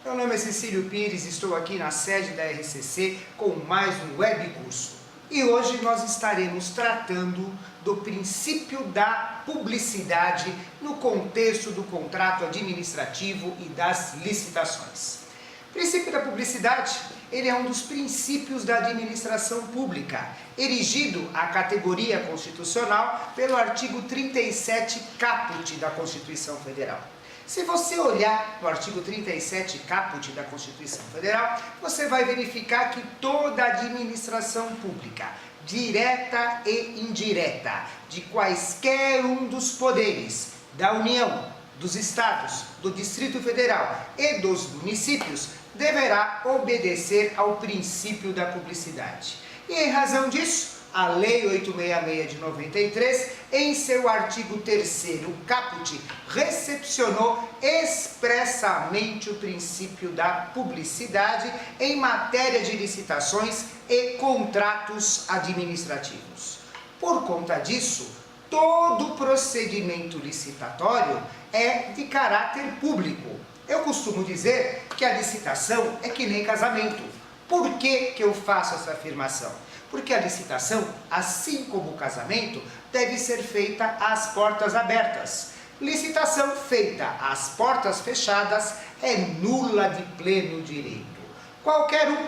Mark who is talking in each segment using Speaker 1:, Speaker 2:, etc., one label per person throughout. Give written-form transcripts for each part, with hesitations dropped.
Speaker 1: Meu nome é Cecílio Pires, estou aqui na sede da RCC com mais um web curso. E hoje nós estaremos tratando do princípio da publicidade no contexto do contrato administrativo e das licitações. O princípio da publicidade, ele é um dos princípios da administração pública, erigido à categoria constitucional pelo artigo 37 caput da Constituição Federal. Se você olhar no artigo 37 caput da Constituição Federal, você vai verificar que toda administração pública, direta e indireta, de quaisquer um dos poderes, da União, dos Estados, do Distrito Federal e dos municípios, deverá obedecer ao princípio da publicidade. E em razão disso, a Lei 866 de 93, em seu artigo 3º caput, recepcionou expressamente o princípio da publicidade em matéria de licitações e contratos administrativos. Por conta disso, todo procedimento licitatório é de caráter público. Eu costumo dizer que a licitação é que nem casamento. Por que eu faço essa afirmação? Porque a licitação, assim como o casamento, deve ser feita às portas abertas. Licitação feita às portas fechadas é nula de pleno direito. Qualquer um,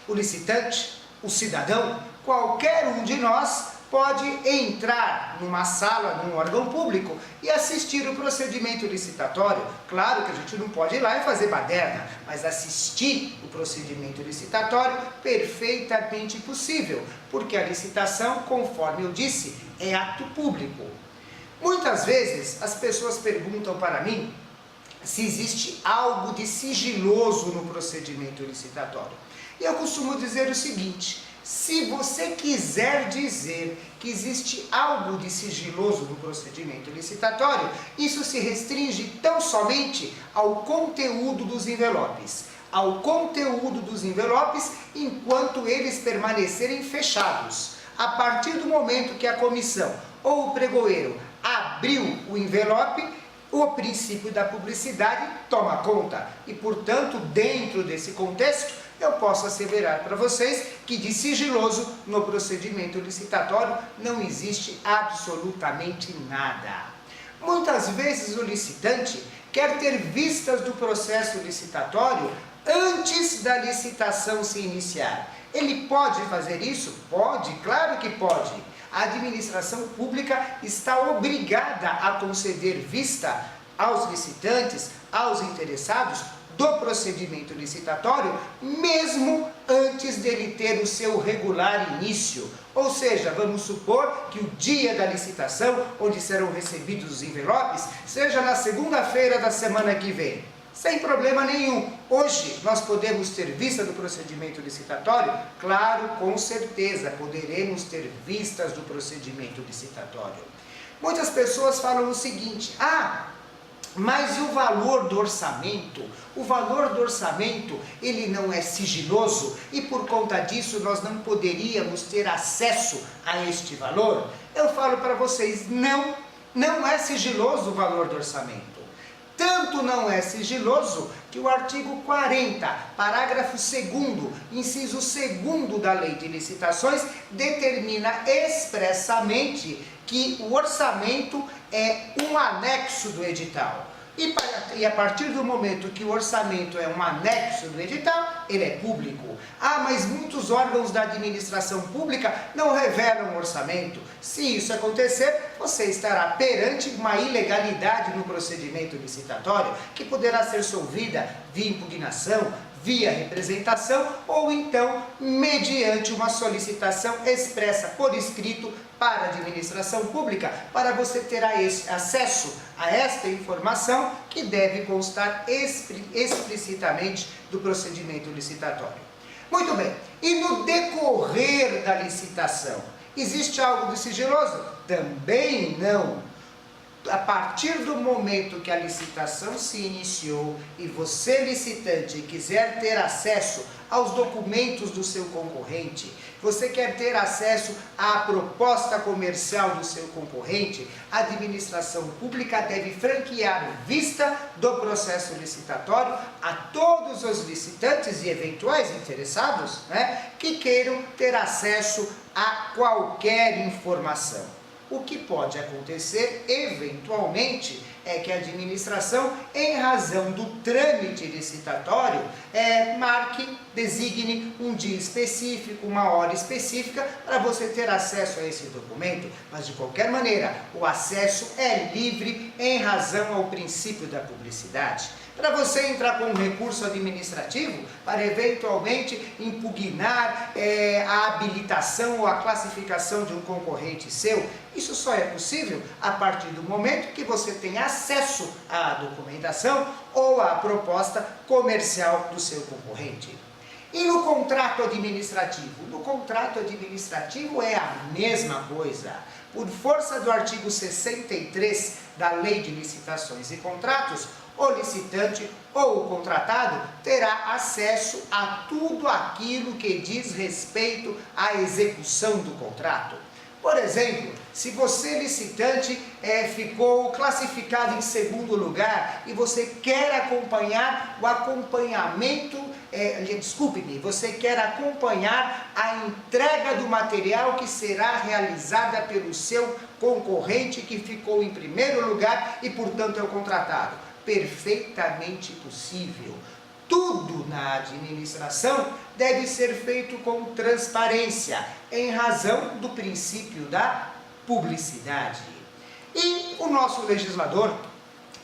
Speaker 1: o licitante, o cidadão, qualquer um de nós pode entrar numa sala, num órgão público e assistir o procedimento licitatório. Claro que a gente não pode ir lá e fazer baderna, mas assistir o procedimento licitatório perfeitamente possível, porque a licitação, conforme eu disse, é ato público. Muitas vezes as pessoas perguntam para mim se existe algo de sigiloso no procedimento licitatório. E eu costumo dizer o seguinte: se você quiser dizer que existe algo de sigiloso no procedimento licitatório, isso se restringe tão somente ao conteúdo dos envelopes. Ao conteúdo dos envelopes enquanto eles permanecerem fechados. A partir do momento que a comissão ou o pregoeiro abriu o envelope, o princípio da publicidade toma conta. E, portanto, dentro desse contexto, eu posso asseverar para vocês que de sigiloso no procedimento licitatório não existe absolutamente nada. Muitas vezes o licitante quer ter vistas do processo licitatório antes da licitação se iniciar. Ele pode fazer isso? Pode, claro que pode. A administração pública está obrigada a conceder vista aos licitantes, aos interessados, do procedimento licitatório, mesmo antes dele ter o seu regular início. Ou seja, vamos supor que o dia da licitação, onde serão recebidos os envelopes, seja na segunda-feira da semana que vem. Sem problema nenhum. Hoje nós podemos ter vista do procedimento licitatório? Claro, com certeza, poderemos ter vistas do procedimento licitatório. Muitas pessoas falam o seguinte: mas e o valor do orçamento? O valor do orçamento, ele não é sigiloso e por conta disso nós não poderíamos ter acesso a este valor? Eu falo para vocês, não é sigiloso o valor do orçamento. Tanto não é sigiloso que o artigo 40, parágrafo 2º, inciso 2º da Lei de Licitações, determina expressamente que o orçamento é um anexo do edital. E a partir do momento que o orçamento é um anexo do edital, ele é público. Mas muitos órgãos da administração pública não revelam o orçamento. Se isso acontecer, você estará perante uma ilegalidade no procedimento licitatório, que poderá ser solvida via impugnação, via representação ou então mediante uma solicitação expressa por escrito para a administração pública, para você ter acesso a esta informação que deve constar explicitamente do procedimento licitatório. Muito bem, e no decorrer da licitação, existe algo de sigiloso? Também não. A partir do momento que a licitação se iniciou e você, licitante, quiser ter acesso aos documentos do seu concorrente, você quer ter acesso à proposta comercial do seu concorrente, a administração pública deve franquear vista do processo licitatório a todos os licitantes e eventuais interessados, né, que queiram ter acesso a qualquer informação. O que pode acontecer, eventualmente, é que a administração, em razão do trâmite licitatório, designe um dia específico, uma hora específica, para você ter acesso a esse documento. Mas, de qualquer maneira, o acesso é livre em razão ao princípio da publicidade. Para você entrar com um recurso administrativo, para eventualmente impugnar a habilitação ou a classificação de um concorrente seu, isso só é possível a partir do momento que você tem acesso à documentação ou à proposta comercial do seu concorrente. E no contrato administrativo? No contrato administrativo é a mesma coisa. Por força do artigo 63 da Lei de Licitações e Contratos, o licitante ou o contratado terá acesso a tudo aquilo que diz respeito à execução do contrato. Por exemplo, se você, licitante, ficou classificado em segundo lugar e você quer acompanhar o acompanhamento, você quer acompanhar a entrega do material que será realizada pelo seu concorrente que ficou em primeiro lugar e, portanto, é o contratado. Perfeitamente possível. Tudo na administração deve ser feito com transparência, em razão do princípio da publicidade. E o nosso legislador,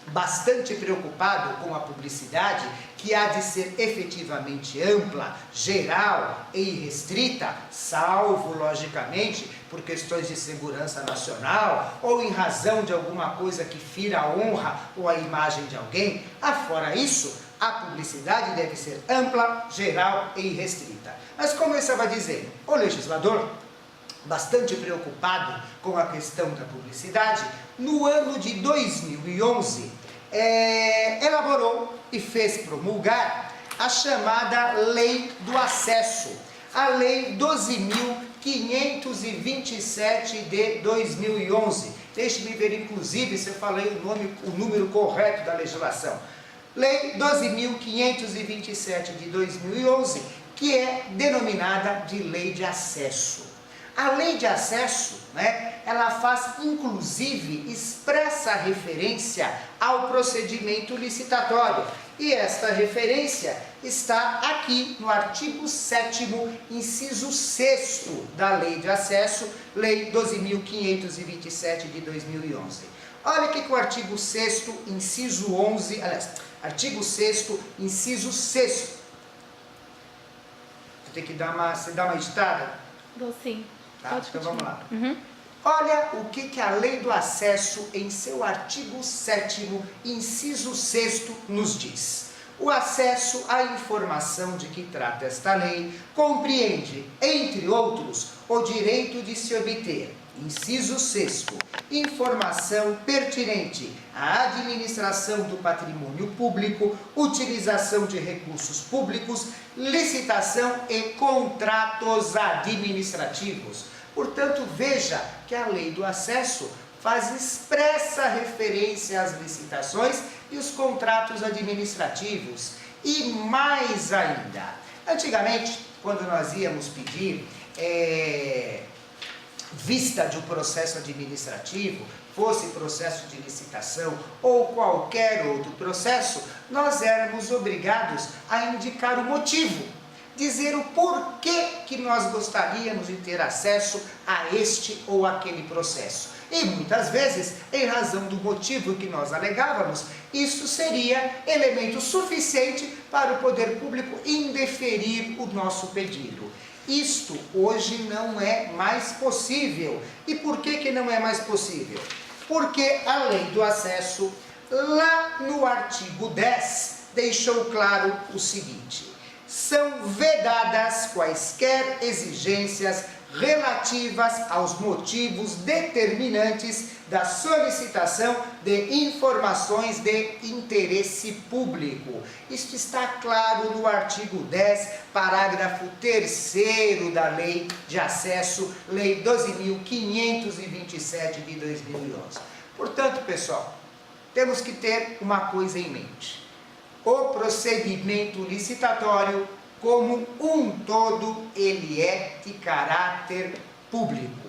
Speaker 1: bastante preocupado com a publicidade, que há de ser efetivamente ampla, geral e irrestrita, salvo, logicamente, por questões de segurança nacional ou em razão de alguma coisa que fira a honra ou a imagem de alguém, afora isso, a publicidade deve ser ampla, geral e irrestrita. Mas como eu estava dizendo, o legislador, bastante preocupado com a questão da publicidade, no ano de 2011, elaborou e fez promulgar a chamada Lei do Acesso, a Lei 12.527 de 2011. Deixe-me ver, inclusive, se eu falei o número correto da legislação. Lei 12.527 de 2011, que é denominada de Lei de Acesso. A Lei de Acesso, ela faz, inclusive, expressa referência ao procedimento licitatório. E esta referência está aqui no artigo 7º, inciso 6º da Lei de Acesso, Lei 12.527 de 2011. Olha o que o artigo 6º, inciso 11, artigo 6º, inciso 6º. Você tem que dar uma editada?
Speaker 2: Dou sim.
Speaker 1: Tá? Então vamos lá. Olha o que a Lei do Acesso, em seu artigo 7º, inciso 6º, nos diz. O acesso à informação de que trata esta lei compreende, entre outros, o direito de se obter, inciso 6º, informação pertinente à administração do patrimônio público, utilização de recursos públicos, licitação e contratos administrativos. Portanto, veja que a Lei do Acesso faz expressa referência às licitações e os contratos administrativos. E mais ainda, antigamente, quando nós íamos pedir vista de um processo administrativo, fosse processo de licitação ou qualquer outro processo, nós éramos obrigados a indicar o motivo, dizer o porquê que nós gostaríamos de ter acesso a este ou aquele processo. E muitas vezes, em razão do motivo que nós alegávamos, isso seria elemento suficiente para o poder público indeferir o nosso pedido. Isto hoje não é mais possível. E por que não é mais possível? Porque a Lei do Acesso, lá no artigo 10, deixou claro o seguinte: são vedadas quaisquer exigências relativas aos motivos determinantes da solicitação de informações de interesse público. Isto está claro no artigo 10, parágrafo 3º da Lei de Acesso, Lei 12.527 de 2011. Portanto, pessoal, temos que ter uma coisa em mente. O procedimento licitatório, como um todo, ele é de caráter público.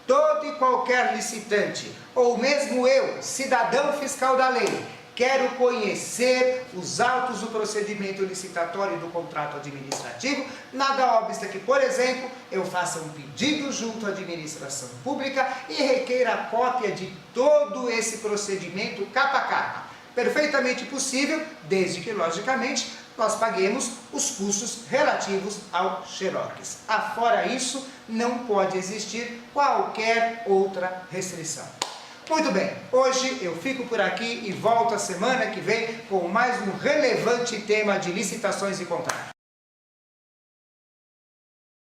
Speaker 1: Todo e qualquer licitante, ou mesmo eu, cidadão fiscal da lei, quero conhecer os autos do procedimento licitatório e do contrato administrativo, nada obsta que, por exemplo, eu faça um pedido junto à administração pública e requeira a cópia de todo esse procedimento capa a capa. Perfeitamente possível, desde que, logicamente, nós paguemos os custos relativos ao xerox. Afora isso, não pode existir qualquer outra restrição. Muito bem, hoje eu fico por aqui e volto a semana que vem com mais um relevante tema de licitações e contratos.